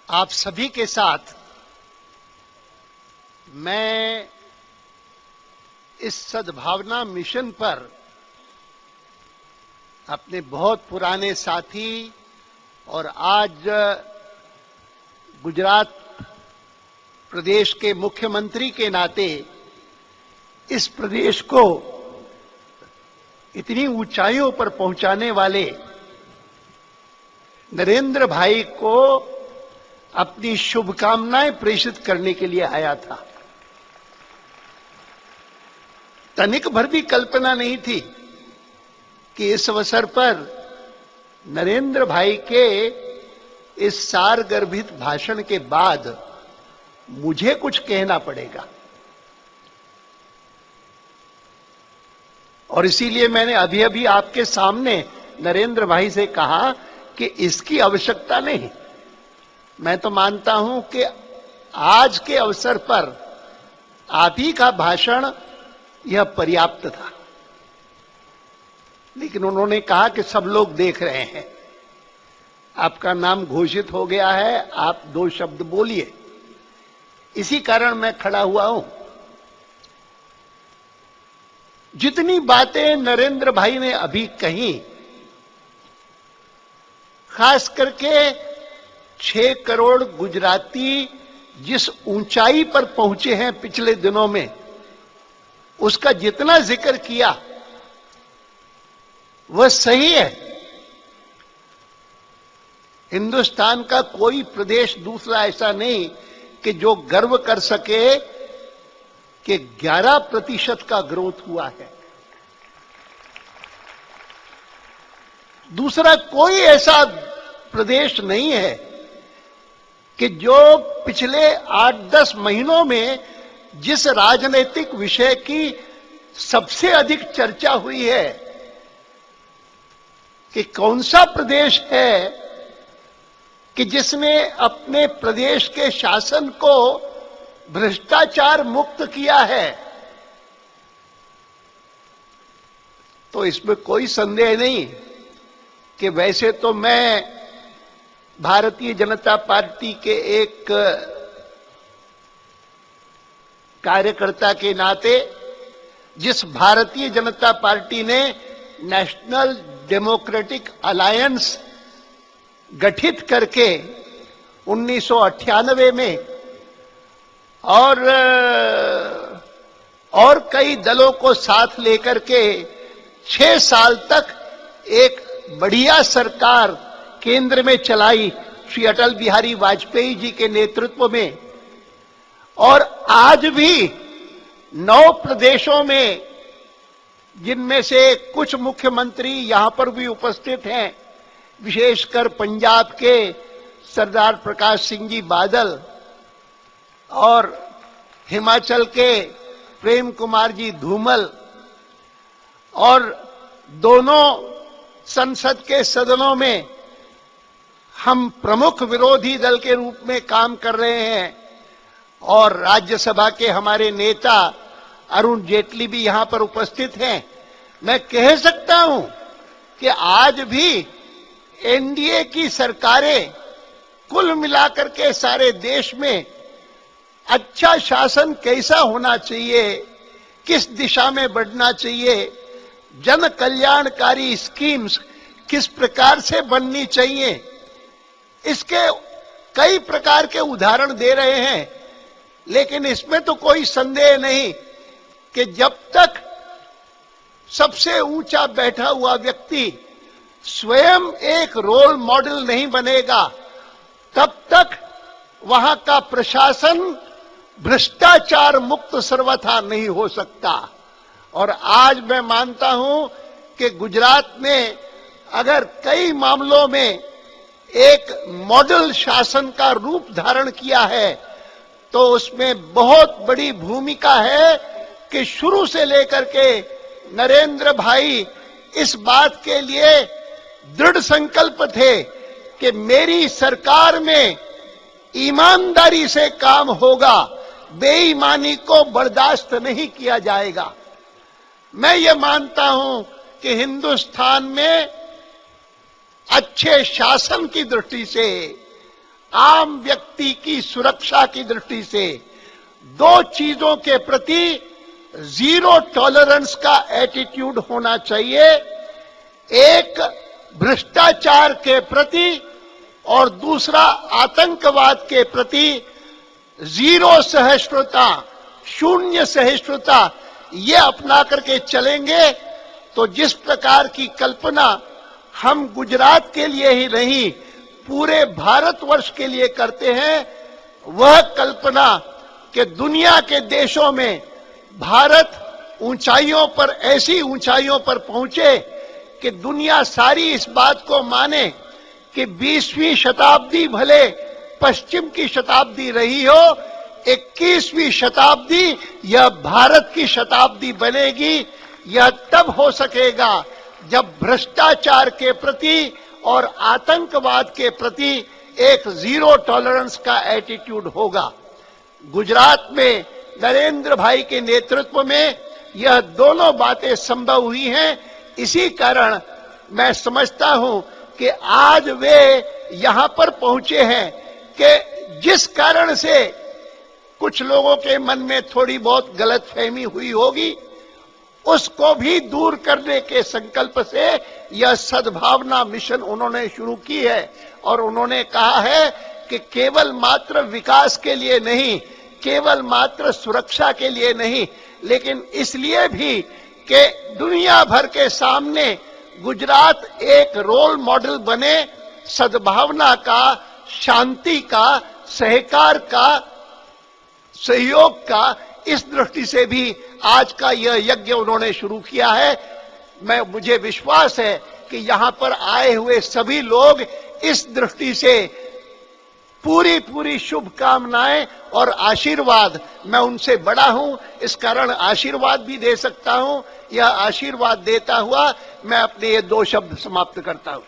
आप सभी के साथ मैं इस सद्भावना मिशन पर अपने बहुत पुराने साथी और आज गुजरात प्रदेश के मुख्यमंत्री के नाते इस प्रदेश को इतनी ऊंचाइयों पर पहुंचाने वाले नरेंद्र भाई को अपनी शुभकामनाएं प्रेषित करने के लिए आया था। तनिक भर भी कल्पना नहीं थी कि इस अवसर पर नरेंद्र भाई के इस सारगर्भित भाषण के बाद मुझे कुछ कहना पड़ेगा, और इसीलिए मैंने अभी अभी आपके सामने नरेंद्र भाई से कहा कि इसकी आवश्यकता नहीं। मैं तो मानता हूं कि आज के अवसर पर आप ही का भाषण यह पर्याप्त था, लेकिन उन्होंने कहा कि सब लोग देख रहे हैं, आपका नाम घोषित हो गया है, आप दो शब्द बोलिए। इसी कारण मैं खड़ा हुआ हूं। जितनी बातें नरेंद्र भाई ने अभी कही, खास करके 6 करोड़ गुजराती जिस ऊंचाई पर पहुंचे हैं पिछले दिनों में, उसका जितना जिक्र किया वह सही है। हिंदुस्तान का कोई प्रदेश दूसरा ऐसा नहीं कि जो गर्व कर सके कि 11% का ग्रोथ हुआ है। दूसरा कोई ऐसा प्रदेश नहीं है कि जो पिछले 8-10 महीनों में जिस राजनीतिक विषय की सबसे अधिक चर्चा हुई है, कि कौन सा प्रदेश है कि जिसने अपने प्रदेश के शासन को भ्रष्टाचार मुक्त किया है, तो इसमें कोई संदेह नहीं कि वैसे तो मैं भारतीय जनता पार्टी के एक कार्यकर्ता के नाते, जिस भारतीय जनता पार्टी ने नेशनल डेमोक्रेटिक अलायंस गठित करके 1998 में और कई दलों को साथ लेकर के 6 साल तक एक बढ़िया सरकार केंद्र में चलाई श्री अटल बिहारी वाजपेयी जी के नेतृत्व में, और आज भी 9 प्रदेशों में, जिनमें से कुछ मुख्यमंत्री यहां पर भी उपस्थित हैं, विशेषकर पंजाब के सरदार प्रकाश सिंह जी बादल और हिमाचल के प्रेम कुमार जी धूमल, और दोनों संसद के सदनों में हम प्रमुख विरोधी दल के रूप में काम कर रहे हैं, और राज्यसभा के हमारे नेता अरुण जेटली भी यहां पर उपस्थित हैं। मैं कह सकता हूं कि आज भी एनडीए की सरकारें कुल मिलाकर के सारे देश में अच्छा शासन कैसा होना चाहिए, किस दिशा में बढ़ना चाहिए, जन कल्याणकारी स्कीम्स किस प्रकार से बननी चाहिए, इसके कई प्रकार के उदाहरण दे रहे हैं। लेकिन इसमें तो कोई संदेह नहीं कि जब तक सबसे ऊंचा बैठा हुआ व्यक्ति स्वयं एक रोल मॉडल नहीं बनेगा, तब तक वहां का प्रशासन भ्रष्टाचार मुक्त सर्वथा नहीं हो सकता। और आज मैं मानता हूं कि गुजरात ने अगर कई मामलों में एक मॉडल शासन का रूप धारण किया है, तो उसमें बहुत बड़ी भूमिका है कि शुरू से लेकर के नरेंद्र भाई इस बात के लिए दृढ़ संकल्प थे कि मेरी सरकार में ईमानदारी से काम होगा, बेईमानी को बर्दाश्त नहीं किया जाएगा। मैं ये मानता हूं कि हिंदुस्तान में अच्छे शासन की दृष्टि से आम व्यक्ति की सुरक्षा की दृष्टि से दो चीजों के प्रति जीरो टॉलरेंस का एटीट्यूड होना चाहिए। एक भ्रष्टाचार के प्रति और दूसरा आतंकवाद के प्रति जीरो सहिष्णुता, शून्य सहिष्णुता, ये अपना करके चलेंगे तो जिस प्रकार की कल्पना हम गुजरात के लिए ही नहीं पूरे भारतवर्ष के लिए करते हैं, वह कल्पना कि दुनिया के देशों में भारत ऊंचाइयों पर, ऐसी ऊंचाइयों पर पहुंचे कि दुनिया सारी इस बात को माने कि 20वीं शताब्दी भले पश्चिम की शताब्दी रही हो, 21वीं शताब्दी यह भारत की शताब्दी बनेगी। यह तब हो सकेगा जब भ्रष्टाचार के प्रति और आतंकवाद के प्रति एक जीरो टॉलरेंस का एटीट्यूड होगा। गुजरात में नरेंद्र भाई के नेतृत्व में यह दोनों बातें संभव हुई हैं। इसी कारण मैं समझता हूं कि आज वे यहां पर पहुंचे हैं कि जिस कारण से कुछ लोगों के मन में थोड़ी बहुत गलतफहमी हुई होगी, उसको भी दूर करने के संकल्प से यह सद्भावना मिशन उन्होंने शुरू की है। और उन्होंने कहा है कि केवल मात्र विकास के लिए नहीं, केवल मात्र सुरक्षा के लिए नहीं, लेकिन इसलिए भी कि दुनिया भर के सामने गुजरात एक रोल मॉडल बने सद्भावना का, शांति का, सहकार का, सहयोग का। इस दृष्टि से भी आज का यह यज्ञ उन्होंने शुरू किया है। मुझे विश्वास है कि यहां पर आए हुए सभी लोग इस दृष्टि से पूरी शुभकामनाएं और आशीर्वाद, मैं उनसे बड़ा हूं इस कारण आशीर्वाद भी दे सकता हूं। यह आशीर्वाद देता हुआ मैं अपने ये दो शब्द समाप्त करता हूं।